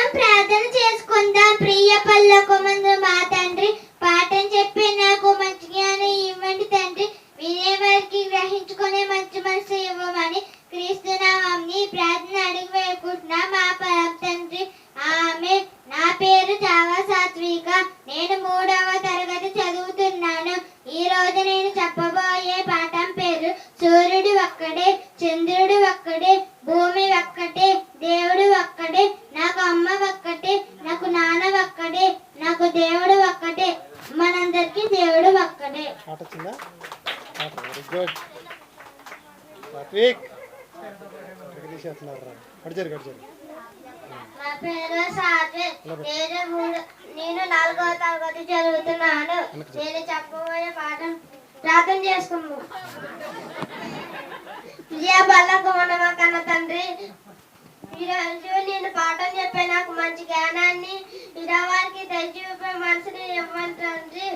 మనం ప్రార్థన చేసుకుందాం. ప్రియ పరలోకమందు మా తండ్రి, పాఠం చెప్పి నాకు మంచి జ్ఞానం ఇవ్వండి తండ్రి. వినేవారికి గ్రహించుకునే మంచి మనసు ఇవ్వమని క్రీస్తు నామమున ప్రార్థన అడిగి వేడుకుంటున్నా మా పరమ తండ్రి. ఆమె. నా పేరు చావా సాత్విక. నేను 3వ తరగతి చదువుతున్నాను. ఈ రోజు నేను చెప్పబోయే పాఠం పేరు సూర్యుడు ఒక్కడే, చంద్రుడు ఒక్కడే, భూమి ఒక్కటే, దేవుడు ఒక్కడే, నాకు అమ్మ ఒక్కటే, నాకు నాన్న ఒక్కడే, నాకు దేవుడు ఒక్కటే, మనందరికీ దేవుడు ఒక్కడే. నా పేరు సాత్విక్. నేను 4వ తరగతి చదువుతున్నాను. నేను చెప్పబోయే పాఠం ప్రార్థన చేసుకున్నాను. విజయ బల్లకు ఉన్నమా కన్న తండ్రి, ఈరోజు నేను పాఠం చెప్పే నాకు మంచి జ్ఞానాన్ని ఇరవారికి తెచ్చిపై మనసుని ఇవ్వండి తండ్రి.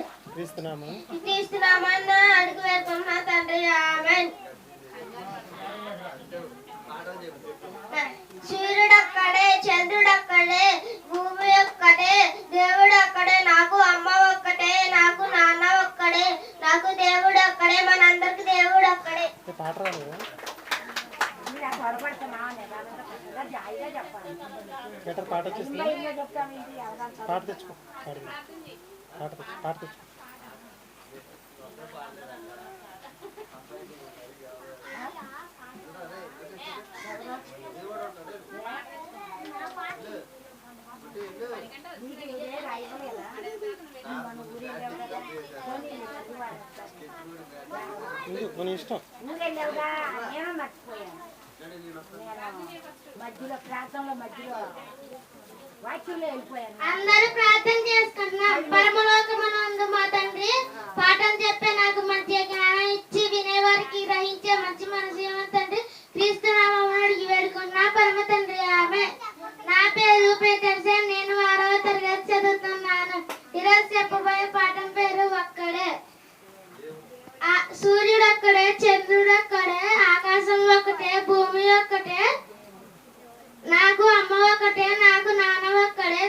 క్రీస్తునామన్న అడుగు వేసుకున్నా తండ్రి. ఆమేన్. సూర్యుడు ఒక్కడే, చంద్రుడు ఒక్కడే, భూమి ఒక్కడే, దేవుడు ఒక్కడే, నాకు అమ్మ ఒక్కటే, నాకు నాన్న ఒక్కడే, నాకు దేవుడు ఒక్కడే, మనందరికి దేవుడు ఒక్కడే. అందరూ ప్రార్థన చేసుకుంటున్నాం. పరమలోకమందు మా తండ్రి, పాఠం చెప్పే నాకు మంచి జ్ఞానం ఇచ్చి వినేవారికి గ్రహించే మంచి మనసు ఇవ్వండి తండ్రి. క్రీస్తు నామమున అడిగి వేడుకున్నా పరమ తండ్రి. ఆమేన్. నా పేరు పీటర్సన్. నేను 6వ తరగతి చదువుతున్నాను. ఈరోజు చెప్పబోయే పాఠం పేరు ఒక్కడే. సూర్యుడు ఒక్కడే, చంద్రుడు ఒక్కడే, ఆకాశం ఒక్కటే, భూమి ఒక్కటే, నాకు అమ్మ ఒక్కటే, నాకు నాన్న ఒక్కడే,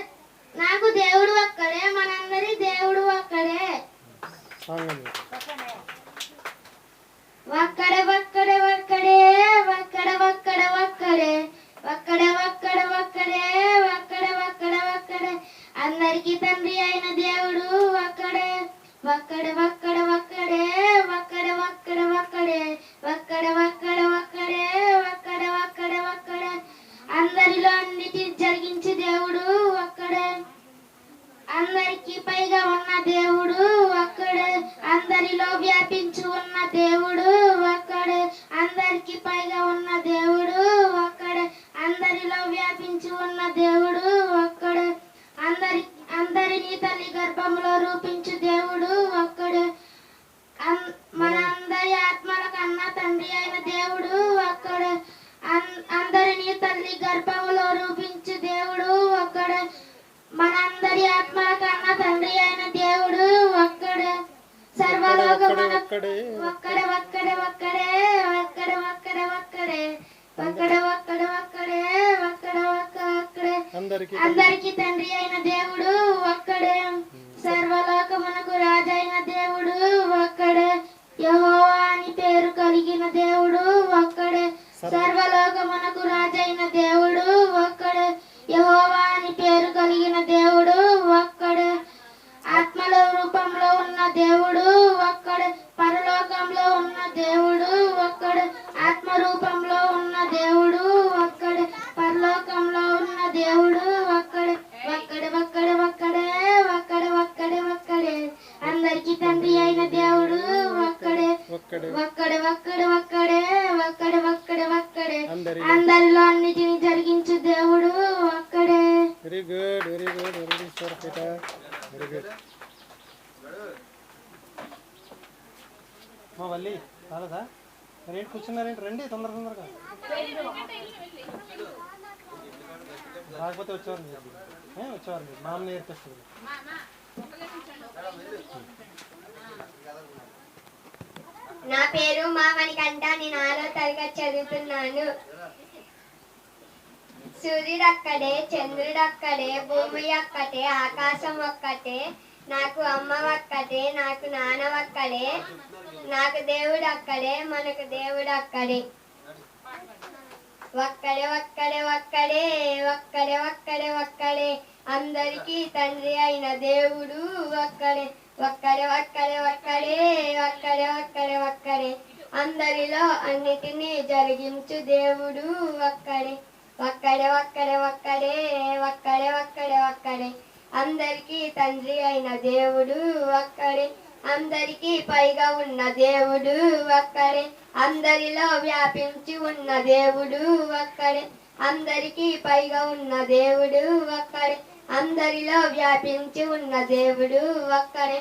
నాకు దేవుడు ఒక్కడే, మనందరి దేవుడు ఒక్కడే. ఒక్కడే ఒక్కడే ఒక్కడే ఒక్కడే ఒక్కడే ఒక్కడే ఒక్కడే ఒక్కడే ఒక్కడే ఒక్కడే ఒక్కడే ఒక్కడే, అందరికీ తండ్రి అయిన దేవుడు ఒక్కడే. ఒక్కడే ఒక్కడే ఒక్కడే ఒక్కడే ఒక్కడే ఒక్కడే ఒక్కడే ఒక్కడే ఒక్కడే ఒక్కడే ఒక్కడే ఒక్కడే, అందరిలో అన్నిటి జరిగించే దేవుడు ఒక్కడే. అందరికి పైగా ఉన్న దేవుడు ఒక్కడే. అందరిలో వ్యాపించి ఉన్న దేవుడు ఒక్కడే. అందరికి పైగా ఉన్న దేవుడు ఒక్కడే. అందరిలో వ్యాపించి ఉన్న దేవుడు ఒక్కడే. అందరినీ తల్లి గర్భంలో రూపించు దేవుడు ఒక్కడే. మనందరి ఆత్మల కన్నా తండ్రి అయిన దేవుడు ఒక్కడే. అందరినీ తల్లి గర్భంలో రూపించు దేవుడు ఒక్కడే. మనందరి ఆత్మల కన్నా తండ్రి అయిన దేవుడు ఒక్కడే. సర్వలోకమున ఒక్కడే ఒక్కడే ఒక్కడే ఒక్కడే ఒక్కడే ఒక్కడే ఒక్కడే ఒక్కడే ఒక్కడే ఒక్కడే ఒక్కడే, అందరికి తండ్రి అయిన దేవుడు ఒక్కడే. సర్వలోకమునకు రాజైన దేవుడు ఒక్కడే. యెహోవా అని పేరు కలిగిన దేవుడు ఒక్కడే. సర్వలోకమునకు రాజైన దేవుడు ఒక్కడే. యెహోవా అని పేరు కలిగిన దేవుడు ఒక్కడే. ఆత్మల రూపంలో ఉన్న దేవుడు ఒక్కడే. పరలోకంలో ఉన్న దేవుడు ఒక్కడే. ఆత్మ రూపంలో ఉన్న దేవుడు ఒక్కడే. పరలోకంలో ఉన్న దేవుడు ఒక్కడే. ఒక్కడే ఒక్కడే ఒక్కడే ఒక్కడే ఒక్కడే ఒక్కడే, అందరికీ తండ్రి అయిన దేవుడు ఒక్కడే. ఒక్కడే ఒక్కడే ఒక్కడే ఒక్కడే ఒక్కడే ఒక్కడే, అందరిలో అన్నిటిని జరిగించు దేవుడు ఒక్కడే. Very good very good very good very good. మా వల్లి రాలేదా? రేటు కూర్చున్నారేంటి? రండి తొందరగా. రాకపోతే వచ్చేవారు మీరు మా అమ్మ నేర్పిస్తుంది. నా పేరు మామణికంట. నేను 6వ తరగతి చదువుతున్నాను. సూర్యుడు ఒక్కడే, చంద్రుడు ఒక్కడే, భూమి ఒక్కటే, ఆకాశం ఒక్కటే, నాకు అమ్మ ఒక్కటే, నాకు నాన్న ఒక్కడే, నాకు దేవుడు ఒక్కడే, మనకు దేవుడు ఒక్కడే. ఒక్కడే ఒక్కడే ఒక్కడే ఒక్కడే ఒక్కడే ఒక్కడే అందరికీ తండ్రి అయిన దేవుడు ఒక్కడే. ఒక్కడే ఒక్కడే ఒక్కడే ఒక్కడే ఒక్కడే ఒక్కడే అందరిలో అన్నిటినీ జరిగించు దేవుడు ఒక్కడే. ఒక్కడే ఒక్కడే ఒక్కడే ఒక్కడే ఒక్కడే ఒక్కడే అందరికీ తండ్రి అయిన దేవుడు ఒక్కడే. అందరికీ పైగా ఉన్న దేవుడు ఒక్కడే. అందరిలో వ్యాపించి ఉన్న దేవుడు ఒక్కడే. అందరికీ పైగా ఉన్న దేవుడు ఒక్కడే. అందరిలో వ్యాపించి ఉన్న దేవుడు ఒక్కడే.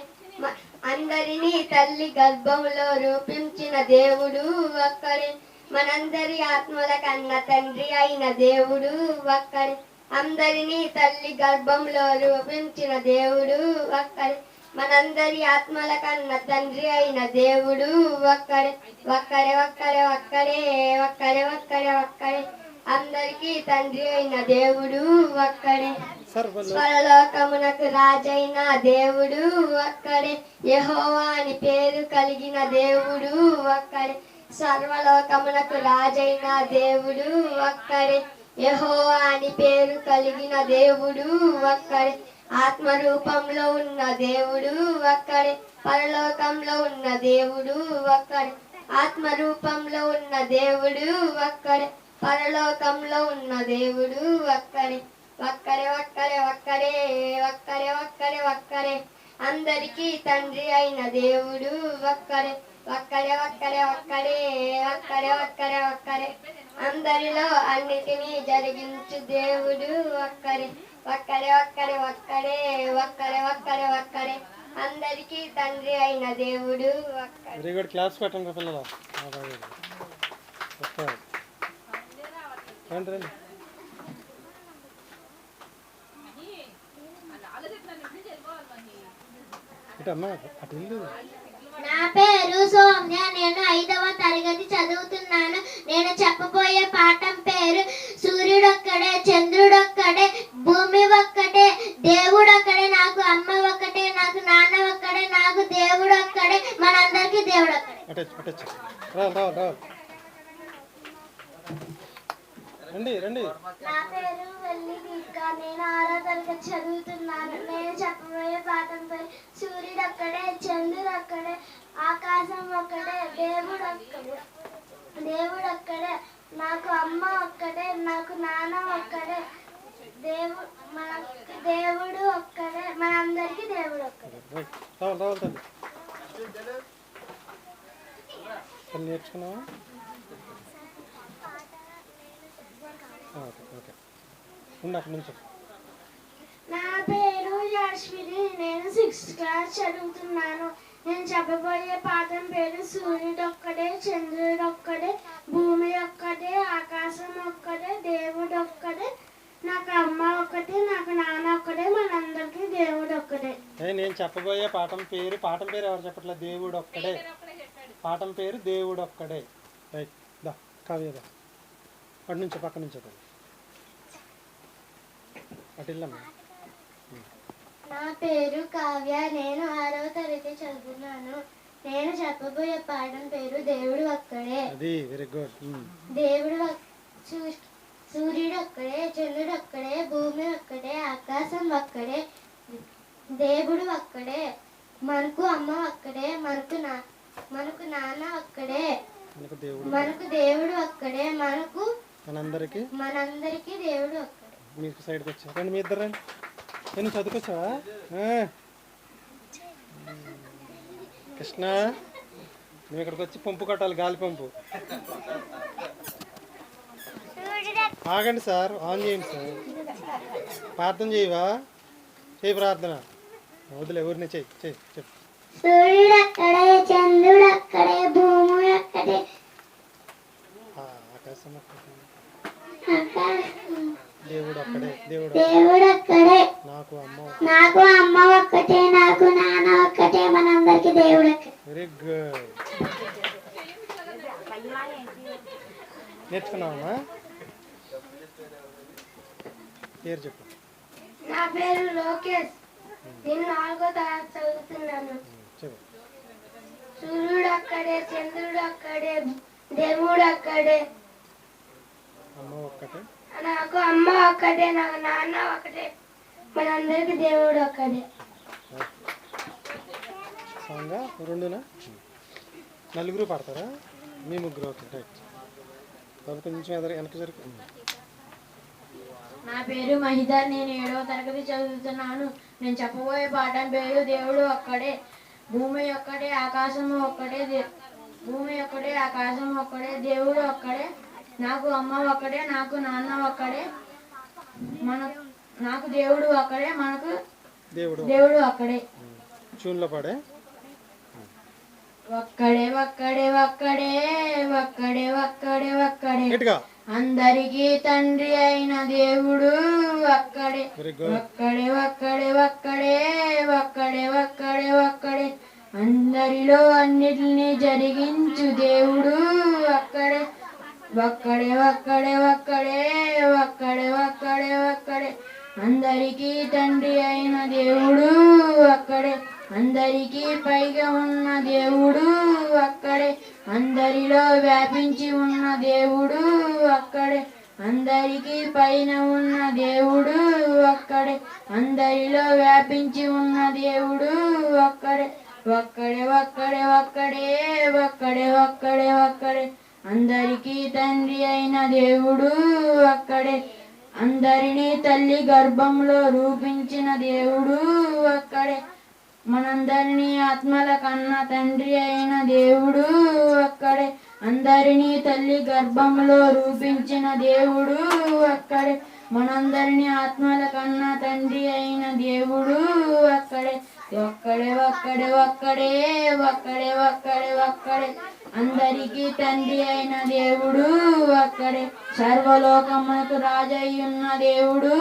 అందరినీ తల్లి గర్భంలో రూపించిన దేవుడు ఒక్కడే. మనందరి ఆత్మల కన్న తండ్రి అయిన దేవుడు ఒక్కడే. అందరినీ తల్లి గర్భంలో రూపించిన దేవుడు ఒక్కడే. మనందరి ఆత్మల కన్న తండ్రి అయిన దేవుడు ఒక్కడే. ఒక్కడే ఒక్కడే ఒక్కడే ఒక్కడే ఒక్కడే ఒక్కడే అందరికీ తండ్రి అయిన దేవుడు ఒక్కడే. పరలోకమునకు రాజైన దేవుడు ఒక్కడే. యెహోవా అని పేరు కలిగిన దేవుడు ఒక్కడే. సర్వలోకమునకు రాజైన దేవుడు ఒక్కడే. యెహోవా అని పేరు కలిగిన దేవుడు ఒక్కడే. ఆత్మ రూపంలో ఉన్న దేవుడు ఒక్కడే. పరలోకంలో ఉన్న దేవుడు ఒక్కడే. ఆత్మ రూపంలో ఉన్న దేవుడు ఒక్కడే. పరలోకంలో ఉన్న దేవుడు ఒక్కడే. ఒక్కడే ఒక్కడే ఒక్కడే ఒక్కడే ఒక్కడే ఒక్కడే అందరికీ తండ్రి అయిన దేవుడు ఒక్కడే. ఒక్కడే ఒక్కడే ఒక్కడే ఒక్కడే ఒక్కడే ఒక్కడే అందరిలో అన్నిటినీ జరిగించు దేవుడు ఒక్కడే. ఒక్కడే ఒక్కడే ఒక్కడే ఒక్కడే ఒక్కడే ఒక్కడే అందరికీ తండ్రి అయిన దేవుడు ఒక్కడే. Very good. క్లాస్ పెట్టండి పిల్లలు. రండి రండి. ఇటమ్మా అటు ఇల్లు. నా పేరు సౌమ్య. నేను 5వ తరగతి చదువుతున్నాను. నేను చెప్పబోయే పాఠం పేరు సూర్యుడు ఒక్కడే, చంద్రుడు ఒక్కడే, భూమి ఒక్కటే, దేవుడు ఒక్కడే, నాకు అమ్మ ఒక్కటే, నాకు నాన్న ఒక్కడే, నాకు దేవుడు ఒక్కడే, మనందరికీ దేవుడు ఒక్కడే. రండి రండి. నా పేరు వెల్లి గీత. నేను 6వ తరగతి చదువుతున్నాను. నేను చెప్పబోయే పాఠం పేరు సూర్యుడు ఒక్కడే, చంద్రుడు ఒక్కడే, ఆకాశం ఒక్కడే, దేవుడు ఒక్కడే. దేవుడు ఒక్కడే, నాకు అమ్మ ఒక్కడే, నాకు నాన్న ఒక్కడే, దేవుడు ఒక్కడే, మనందరికీ దేవుడు ఒక్కడే. నేర్చుకున్నావా? ఓకే అక్కడి నుంచి. నా పేరు యాశ్విని. నేను 6th క్లాస్ చదువుతున్నాను. నేను చెప్పబోయే పాఠం పేరు సూర్యుడు ఒక్కడే, చంద్రుడు ఒక్కడే, భూమి ఒక్కటే, ఆకాశం ఒక్కడే, దేవుడు ఒక్కడే, నాకు అమ్మ ఒక్కటే, నాకు నాన్న ఒక్కడే, మనందరికీ దేవుడు ఒక్కడే. నేను చెప్పబోయే పాఠం పేరు ఎవరు చెప్పట్లేదు. దేవుడు ఒక్కడే. పాఠం పేరు దేవుడు ఒక్కడే. రైట్. దా కావ్యదా అటు నుంచి పక్క నుంచి అటు వెళ్ళమ్మా. నా పేరు కావ్య. నేను 6వ తరగతి చదువుతున్నాను. నేను చెప్పబోయే పాఠం పేరు దేవుడు ఒక్కడే. అది వెరీ గుడ్. దేవుడు సూర్యుడు ఒక్కడే, చంద్రుడు ఒక్కడే, భూమి ఒక్కడే, ఆకాశం ఒక్కడే, దేవుడు ఒక్కడే, మనకు అమ్మ ఒక్కడే, మనకు నాన్న ఒక్కడే, మనకు దేవుడు ఒక్కడే, మనందరికీ దేవుడు ఒక్కడే. మీకు సైడ్కి వచ్చా రండి. మీ ఇద్దరు రండి. నేను చదువుకొచ్చావా? కృష్ణ నువ్వు ఇక్కడికి వచ్చి పంపు కట్టాలి. గాలి పంపు. ఆగండి సార్. ఆన్ చేయండి సార్. ప్రార్థన చేయవా? చేయి ప్రార్థన. వదిలే ఊరిని చెయ్యి చెప్పు. సూర్యుడు అక్కడే, చంద్రుడు అక్కడే, భూమి అక్కడే, ఆకాశం ఒక్కడే, దేవుడు ఒక్కడే, నాకు అమ్మ ఒక్కటే, నాకు నాన్న ఒక్కటే, మనందరికీ దేవుడు ఒక్కడే. Very good. నేర్చుకున్నావమ్మా? పేరు చెప్పు. నా పేరు లోకేష్. నేను 4వ తరగతి చదువుతున్నాను. చెప్పు. సూర్యుడు అక్కడే, చంద్రుడు అక్కడే, దేవుడు అక్కడే. అమ్మ ఒక్కటే. నాకు అమ్మ ఒక్కటే, నాకు నాన్న ఒకటే, మనందరికి దేవుడు ఒక్కడే. సాంగా 2నా? నలుగురు పాడతారా? మీ ముగ్గురు. Okay right. బాబు కొంచెం వెనక్కి జరుగు. నా పేరు మహిధర్. నేను 7వ తరగతి చదువుతున్నాను. నేను చెప్పబోయే పాఠం పేరు దేవుడు ఒక్కడే. భూమి ఒక్కడే, ఆకాశము ఒక్కడే. భూమి ఒక్కడే, ఆకాశం ఒక్కడే, దేవుడు ఒక్కడే. నాకు అమ్మ ఒక్కడే, నాకు నాన్న ఒక్కడే, నాకు దేవుడు ఒక్కడే, మనకు దేవుడు ఒక్కడే. చూన్లో పాడే. ఒక్కడే ఒక్కడే ఒక్కడే ఒక్కడే ఒక్కడే ఒక్కడే గట్టిగా. అందరికీ తండ్రి అయిన దేవుడు ఒక్కడే. Very good. ఒక్కడే ఒక్కడే ఒక్కడే ఒక్కడే ఒక్కడే ఒక్కడే అందరిలో అన్నిటిని జరిగించు దేవుడు ఒక్కడే. ఒక్కడే ఒక్కడే ఒక్కడే ఒక్కడే ఒక్కడే ఒక్కడే అందరికీ తండ్రి అయిన దేవుడు ఒక్కడే. అందరికీ పైగా ఉన్న దేవుడు ఒక్కడే. అందరిలో వ్యాపించి ఉన్న దేవుడు ఒక్కడే. అందరికీ పైన ఉన్న దేవుడు ఒక్కడే. అందరిలో వ్యాపించి ఉన్న దేవుడు ఒక్కడే. ఒక్కడే ఒక్కడే ఒక్కడే ఒక్కడే ఒక్కడే ఒక్కడే అందరికీ తండ్రి అయిన దేవుడు ఒక్కడే. అందరినీ తల్లి గర్భంలో రూపించిన దేవుడు ఒక్కడే. మనందరినీ ఆత్మల కన్న తండ్రి అయిన దేవుడు ఒక్కడే. అందరినీ తల్లి గర్భంలో రూపించిన దేవుడు ఒక్కడే. మనందరినీ ఆత్మల కన్న తండ్రి అయిన దేవుడు ఒక్కడే. ఒక్కడే ఒక్కడే ఒక్కడే ఒక్కడే ఒక్కడే ఒక్కడే అందరికీ తండ్రి అయిన దేవుడు ఒక్కడే. సర్వలోకమునకు రాజయ్యున్న దేవుడు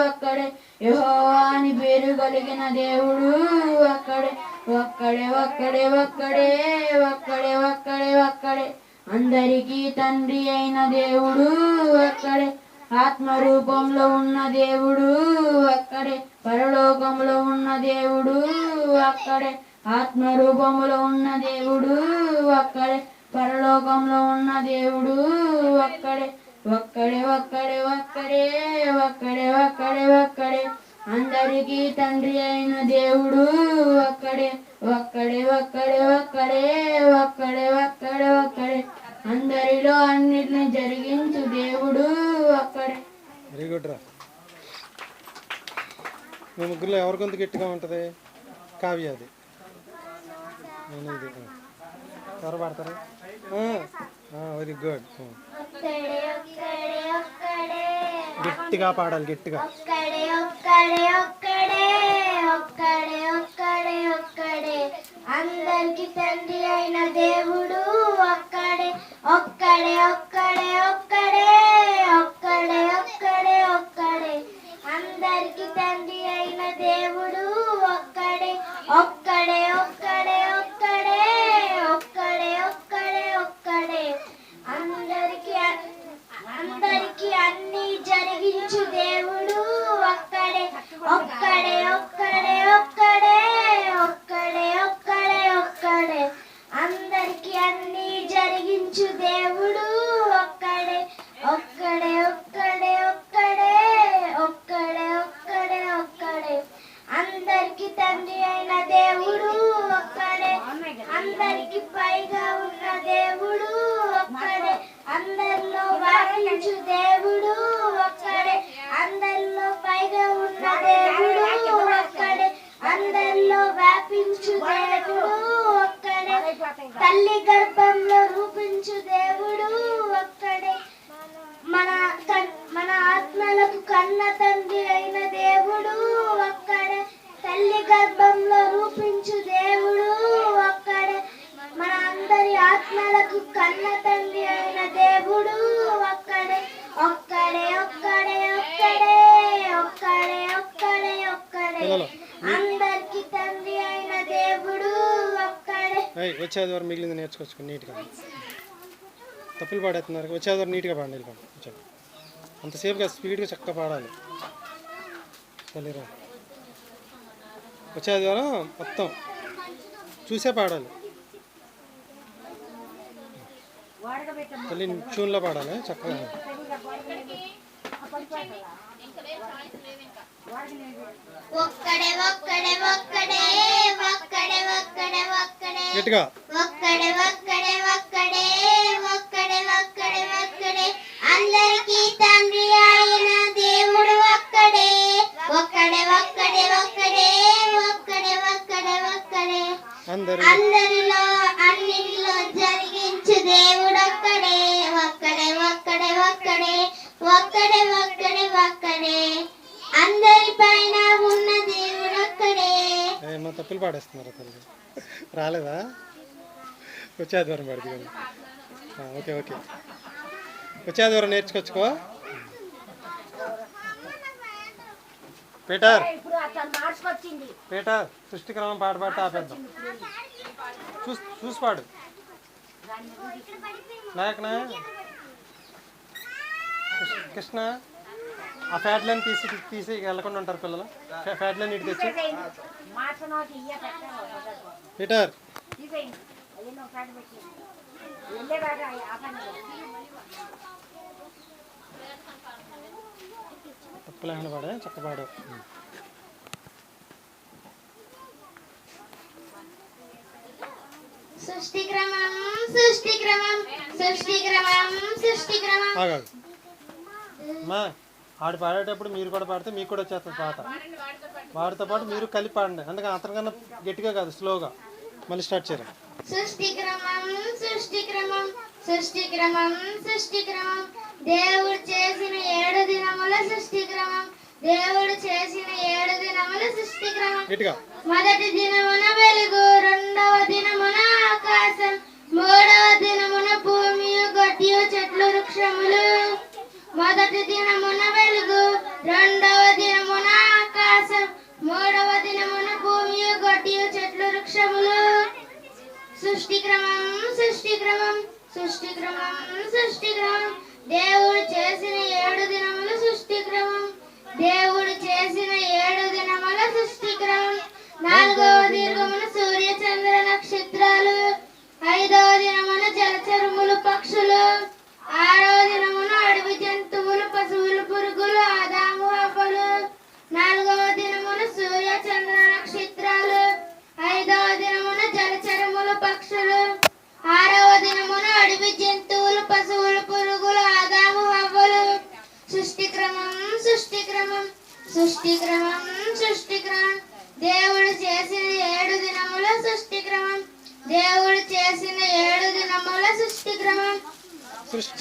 ఒక్కడే. యెహోవా అని పేరు కలిగిన దేవుడు ఒక్కడే. ఒక్కడే ఒక్కడే ఒక్కడే ఒక్కడే ఒక్కడే ఒక్కడే అందరికీ తండ్రి అయిన దేవుడు ఒక్కడే. ఆత్మ రూపంలో ఉన్న దేవుడు ఒక్కడే. పరలోకంలో ఉన్న దేవుడు ఒక్కడే. ఆత్మ రూపంలో ఉన్న దేవుడు ఒక్కడే. పరలోకంలో ఉన్న దేవుడు ఒక్కడే. ఒక్కడే ఒక్కడే ఒక్కడే ఒక్కడే ఒక్కడే ఒక్కడే అందరికీ తండ్రి అయిన దేవుడు ఒక్కడే. ఒక్కడే ఒక్కడే ఒక్కడే ఒక్కడే ఒక్కడే ఒక్కడే అందరిలో అన్నిటిని జరిగించు దేవుడు ఒక్కడే. వెరీ గుడ్ రా. మీ ముగ్గురులో ఎవరి గొంతు గట్టిగా ఉంటుంది? కావ్య. అది నేను ఇది. ఎవరు పాడతారు? Very good. గట్టిగా పాడాలి, గట్టిగా. ఒక్కడే ఒక్కడే ఒక్కడే ఒక్కడే ఒక్కడే ఒక్కడే అందరికి తండ్రి అయిన దేవుడు ఒక్కడే. ఒక్కడే ఒక్కడే ఒక్కడే ఒక్కడే ఒక్కడే ఒక్కడే అందరికి తండ్రి అయిన దేవుడు ఒక్కడే. ఒక్కడే ఒక్కడే ఒక్కడే ఒక్కడే ఒక్కడే ఒక్కడే అందరికి అన్ని జరిగించు దేవుడు ఒక్కడే. ఒక్కడే ఒక్కడే ఒక్కడే ఒక్కడే ఒక్కడే ఒక్కడే అందరికి అన్ని జరిగించు దేవుడు ఒక్కడే. ఒక్కడే ఒక్కడే ఒక్కడే ఒక్కడే ఒక్కడే ఒక్కడే అందరికి తండ్రి అయిన దేవుడు ఒక్కడే. అందరికి పైగా ఉన్న దేవుడు ఒక్కడే. అందరిలో వ్యాపించు దేవుడు ఒక్కడే. అందరిలో పైగా ఉన్న దేవుడు ఒక్కడే. అందరిలో వ్యాపించు దేవుడు ఒక్కడే. తల్లి గర్భంలో రూపించు దేవుడు ఒక్కడే. మన ఆత్మలకు కన్న తండ్రి అయిన దేవుడు ఒక్కడే. తల్లి గర్భంలో రూపించు దేవుడు ఒక్కడే. మన అందరి ఆత్మలకు కన్న తండ్రి అయిన దేవుడు ఒక్కడే. ఒక్కడే ఒక్కడే ఒక్కడే ఒక్కడే ఒక్కడే ఒక్కడే అందరికి తండ్రి అయిన దేవుడు ఒక్కడే. వచ్చే ఆదివారం మిగిలింది నేర్చుకోవచ్చు నీట్గా. తప్పులు పాడేస్తున్నారు. వచ్చే ఆదివారం నీట్గా పాడండి. అంతసేపుగా స్పీడ్గా చక్కగా పాడాలి. చలిరా. వచ్చే ఆదివారం మొత్తం చూసే పాడాలి. మళ్ళీ ట్యూన్లో పాడాలి చక్కగా. ఒక్కడే ఒక్కడే ఒక్కడే ఒక్కడే ఒక్కడే ఒక్కడే గట్టిగా ఒక్కడే ఒక్కడే ఒక్కడే ఒక్కడే ఒక్కడే ఒక్కడే అందరికీ తండ్రి ఆయన దేవుడు ఒక్కడే ఒక్కడే ఒక్కడే ఒక్కడే ఒక్కడే ఒక్కడే ఒక్కడే అందరిలో అన్నిటిలో జరిగించు దేవుడు ఒక్కడే ఒక్కడే ఒక్కడే ఒక్కడే ఒక్కడే ఒక్కడే ఒక్కడే అందరి పైన ఉన్న దేవుడు ఒక్కడే. ఏమో తప్పులు పాడేస్తున్నారు తల్లి. రాలేదా? వచ్చే ఆదివారం పడుతుంది కానీ. ఓకే ఓకే, వచ్చే ఆదివారం నేర్చుకొచ్చుకో. పీటర్ పీటర్ సృష్టిక్రమం పాట పాడితే ఆపేద్దాం. చూసి పాడు. నాయకనా కృష్ణ ఆ ఫ్యాట్లను తీసి వెళ్ళకుండా ఉంటారు పిల్లలు. ఫ్యాట్లను ఇటు తెచ్చి పీటర్ తప్పులేకుండా పాడే చక్క పాడు. సృష్టి క్రమం సృష్టి క్రమం సృష్టి క్రమం సృష్టి క్రమం. అమ్మా ఆడు పాడేటప్పుడు మీరు కూడా పాడితే మీకు కూడా వచ్చేస్తుంది పాట. వాడితో పాటు మీరు కలిపి పాడండి. అందుకని అతనికన్నా గట్టిగా కాదు, స్లోగా. మళ్ళీ స్టార్ట్ చేయరు. సృష్టి క్రమం సృష్టి క్రమం సృష్టి క్రమం సృష్టి క్రమం దేవుడు చేసిన 7 దినముల సృష్టి క్రమం దేవుడు చేసిన 7 దినముల సృష్టి క్రమం. మొదటి దినమున వెలుగు, రెండవ దినమున ఆకాశం, మూడవ దినమున భూమియు గడ్డియు చెట్లు వృక్షములు. మొదటి దినమున వెలుగు, రెండవ దినమున ఆకాశం, మూడవ దినమున భూమియు గడ్డియు చెట్లు వృక్షములు. సృష్టి క్రమం సృష్టి క్రమం సృష్టి క్రమం సృష్టి క్రమం దేవుడు చేసిన 7 దినముల సృష్టి క్రమం దేవుడు చేసిన 7 దినముల సృష్టి క్రమం. 4వ దినమున సూర్య చంద్ర నక్షత్రాలు, 5వ దినమున జలచరములు పక్షులు, 6వ దినమున అడవి జంతువులు పశువులు పురుగులు ఆదాము హవ్వలు. 4వ దినమున సూర్య చంద్ర నక్షత్రాలు, 5వ దినమున జలచరములు పక్షులు, 6వ దినమున అడవి జంతువులు పశువులు పురుగులు ఆదాము హవ్వలు. సృష్టి క్రమం సృష్టి క్రమం సృష్టి క్రమం సృష్టి క్రమం దేవుడు చేసిన 7 దినముల సృష్టి క్రమం దేవుడు చేసిన 7 దినముల సృష్టి క్రమం.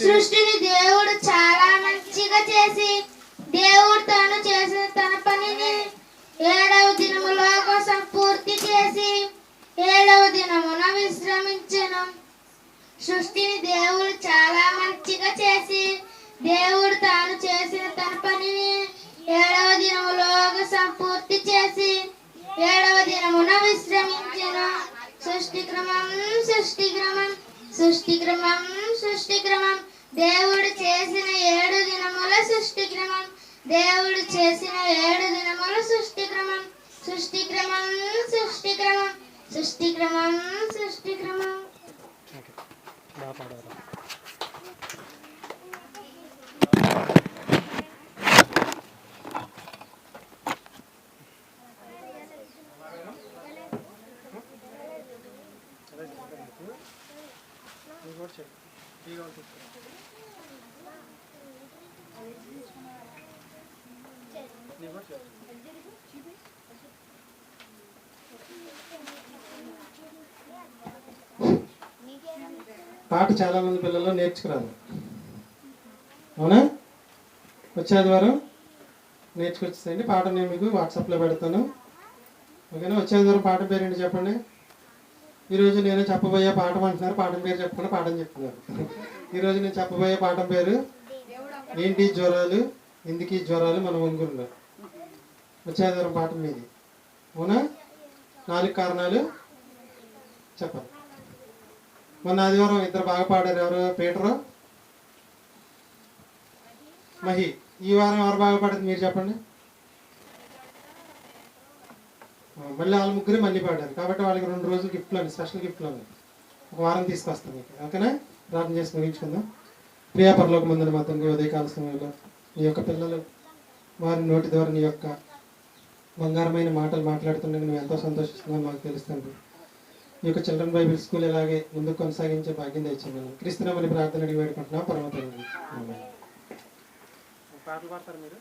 సృష్టిని దేవుడు చాలా మంచిగా చేసి దేవుడు తాను చేసిన తన పనిని 7వ దినములో కోసం పూర్తి చేసి 7వ దినమున విశ్రమించెను. సృష్టిని దేవుడు చాలా మంచిగా చేసి దేవుడు తాను చేసిన తన పనిని 7వ దినములో సంపూర్తి చేసి 7వ దినమున విశ్రమించెను. సృష్టి క్రమం సృష్టి క్రమం సృష్టి క్రమం సృష్టి క్రమం దేవుడు చేసిన 7 దినముల సృష్టి క్రమం దేవుడు చేసిన 7 దినముల సృష్టి క్రమం. సృష్టి క్రమం సృష్టి క్రమం సృష్టి క్రమం సృష్టి క్రమం. పాట చాలా మంది పిల్లలు నేర్చుకురాదు, అవునా? వచ్చే ఆదివారం నేర్చుకొచ్చేయండి. పాట నేను మీకు వాట్సాప్లో పెడతాను, ఓకేనా? వచ్చే ఆదివారం పాట పేరేంటి చెప్పండి. ఈరోజు నేను చెప్పబోయే పాఠం అంటున్నారు, పాఠం పేరు చెప్పకుండా పాఠం చెప్తున్నారు. ఈరోజు నేను చెప్పబోయే పాఠం పేరు ఏంటి జ్వరాలు, ఎందుకు జ్వరాలు మన ఒంగురులో. వచ్చే ఆదివారం పాఠం మీది, అవునా? 4 కారణాలు చెప్పాలి. మొన్న ఆదివారం 2 బాగా పాడారు. ఎవరు? పీటరు, మహి. ఈ వారం ఎవరు బాగా పాడారు మీరు చెప్పండి. మళ్ళీ వాళ్ళ ముగ్గురు మళ్ళీ పాడారు. కాబట్టి వాళ్ళకి 2 రోజులు గిఫ్ట్లు అండి, స్పెషల్ గిఫ్ట్లు అండి. ఒక వారం తీసుకొస్తాం మీకు. ఓకేనా? ప్రార్థన చేసి ముగించుకుందాం. ప్రియా పరలోకమందున మా తండ్రి, ఉదయకాల సమయంలో నీ యొక్క పిల్లలు వారి నోటి ద్వారా నీ యొక్క బంగారమైన మాటలు మాట్లాడుతుండగా నువ్వు ఎంతో సంతోషిస్తున్నావు మాకు తెలుస్తుంది. ఈ యొక్క చిల్డ్రన్ బైబిల్ స్కూల్ ఇలాగే ముందుకు కొనసాగించే భాగ్యం తెచ్చింది. క్రీస్తునామని ప్రార్థన అడిగి వేడుకుంటున్నాం పరమ తండ్రి. ఆమేన్. పాటలు పాడతారు మీరు?